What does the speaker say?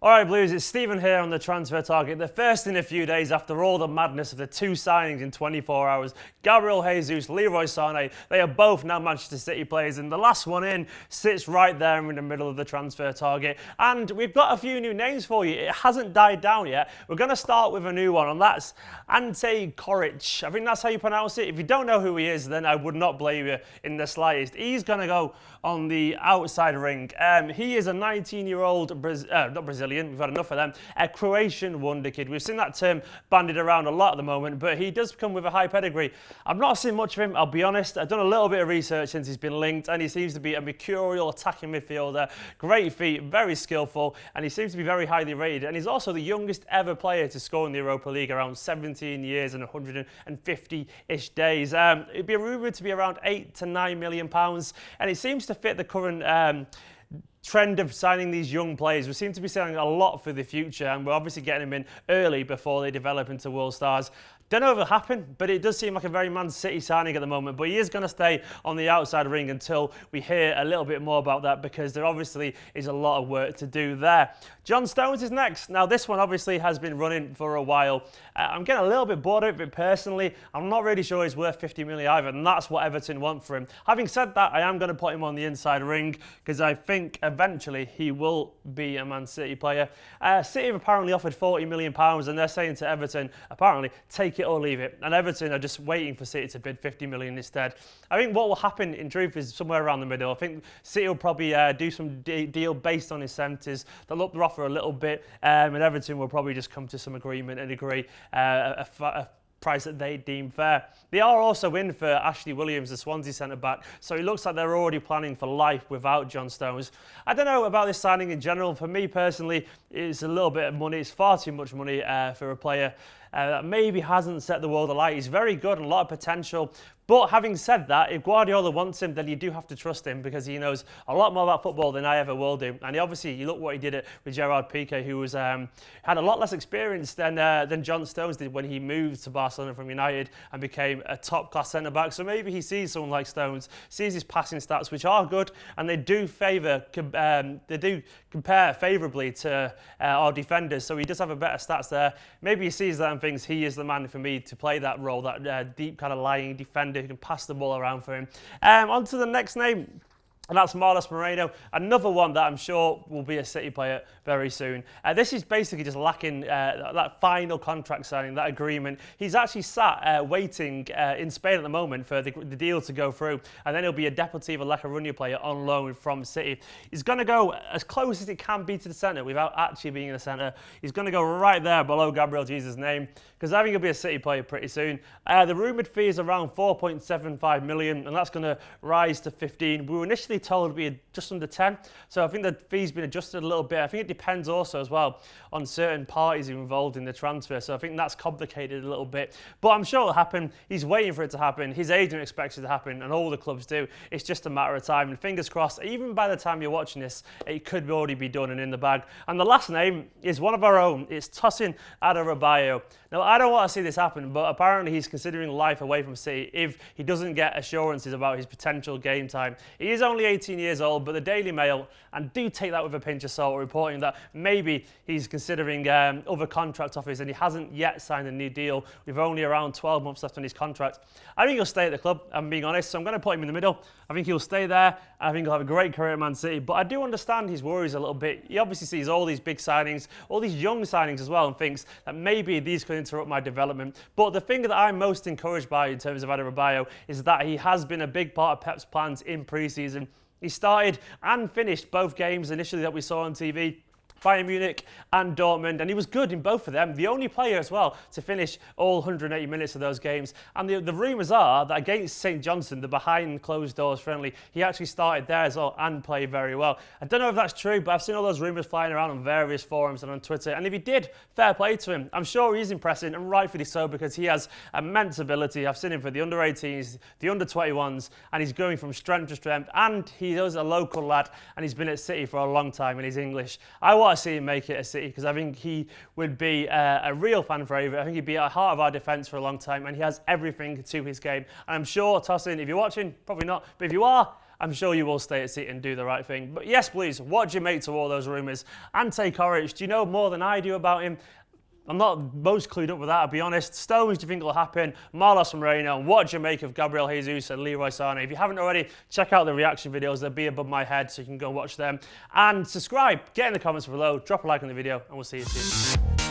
All right, Blues, it's Stephen here on the Transfer Target. The first in a few days after all the madness of the two signings in 24 hours. Gabriel Jesus, Leroy Sané, they are both now Manchester City players, and the last one in sits right there in the middle of the Transfer Target. And we've got a few new names for you. It hasn't died down yet. We're going to start with a new one, and that's Ante Coric. I think that's how you pronounce it. If you don't know who he is, then I would not blame you in the slightest. He's going to go on the outside ring. He is a 19-year-old, not Brazilian, we've had enough of them, a Croatian Wonderkid. We've seen that term bandied around a lot at the moment, but he does come with a high pedigree. I've not seen much of him, I'll be honest. I've done a little bit of research since he's been linked, and he seems to be a mercurial attacking midfielder, great feet, very skillful, and he seems to be very highly rated. And he's also the youngest ever player to score in the Europa League, around 17 years and 150-ish days. It'd be rumoured to be around £8 to £9 million, and it seems to fit the current trend of signing these young players. We seem to be selling a lot for the future, and we're obviously getting them in early before they develop into world stars. Don't know if it'll happen, but it does seem like a very Man City signing at the moment. But he is going to stay on the outside ring until we hear a little bit more about that, because there obviously is a lot of work to do there. John Stones is next. Now, this one obviously has been running for a while. I'm getting a little bit bored of it personally. I'm not really sure he's worth 50 million either, and that's what Everton want for him. Having said that, I am going to put him on the inside ring because I think eventually he will be a Man City player. City have apparently offered £40 million, and they're saying to Everton, apparently, take it or leave it. And Everton are just waiting for City to bid 50 million instead. I think what will happen in truth is somewhere around the middle. I think City will probably do some deal based on his centres. They'll up their offer a little bit, and Everton will probably just come to some agreement and agree a price that they deem fair. They are also in for Ashley Williams, the Swansea centre-back, so it looks like they're already planning for life without John Stones. I don't know about this signing in general. For me personally, it's a little bit of money. It's far too much money for a player that maybe hasn't set the world alight. He's very good and a lot of potential. But having said that, if Guardiola wants him, then you do have to trust him, because he knows a lot more about football than I ever will do. And obviously, you look what he did with Gerard Piqué, who was had a lot less experience than John Stones did when he moved to Barcelona from United and became a top-class centre-back. So maybe he sees someone like Stones, sees his passing stats, which are good, and they do compare favourably to our defenders. So he does have a better stats there. Maybe he sees that and thinks he is the man for me to play that role, that deep kind of lying defender who can pass the ball around for him. On to the next name. And that's Marlos Moreno, another one that I'm sure will be a City player very soon. This is basically just lacking that final contract signing, that agreement. He's actually sat waiting in Spain at the moment for the deal to go through, and then he'll be a Deportivo La Coruña player on loan from City. He's going to go as close as it can be to the centre without actually being in the centre. He's going to go right there below Gabriel Jesus' name, because I think he'll be a City player pretty soon. The rumoured fee is around 4.75 million, and that's going to rise to 15. We were initially told to be just under 10, so I think the fee's been adjusted a little bit. I think it depends also as well on certain parties involved in the transfer, so I think that's complicated a little bit, but I'm sure it'll happen. He's waiting for it to happen. His agent expects it to happen, and all the clubs do. It's just a matter of time, and fingers crossed, even by the time you're watching this, it could already be done and in the bag. And the last name is one of our own. It's Adarabioyo. Now, I don't want to see this happen, but apparently he's considering life away from City if he doesn't get assurances about his potential game time. He is only 18 years old, but the Daily Mail, and do take that with a pinch of salt, are reporting that maybe he's considering other contract offers, and he hasn't yet signed a new deal with only around 12 months left on his contract. I think he'll stay at the club, I'm being honest, so I'm going to put him in the middle. I think he'll stay there. I think he'll have a great career at Man City, but I do understand his worries a little bit. He obviously sees all these big signings, all these young signings as well, and thinks that maybe these could interrupt my development. But the thing that I'm most encouraged by in terms of Adarabioyo is that he has been a big part of Pep's plans in pre-season. He started and finished both games initially that we saw on TV, Bayern Munich and Dortmund, and he was good in both of them. The only player as well to finish all 180 minutes of those games. And the rumours are that against St Johnstone, the behind closed doors friendly, he actually started there as well and played very well. I don't know if that's true, but I've seen all those rumours flying around on various forums and on Twitter, and if he did, fair play to him. I'm sure he's impressing, and rightfully so, because he has immense ability. I've seen him for the under-18s, the under-21s, and he's going from strength to strength, and he is a local lad, and he's been at City for a long time, and he's English. I want to see him make it a City, because I think he would be a real fan favourite. I think he'd be at the heart of our defence for a long time, and he has everything to his game. And I'm sure, Tosin, if you're watching, probably not, but if you are, I'm sure you will stay at City and do the right thing. But yes, please, what do you make to all those rumours? Ante Coric, do you know more than I do about him? I'm not most clued up with that, I'll be honest. Stones, do you think will happen? Marlos Moreno, and what do you make of Gabriel Jesus and Leroy Sané? If you haven't already, check out the reaction videos. They'll be above my head, so you can go watch them. And subscribe, get in the comments below, drop a like on the video, and we'll see you soon.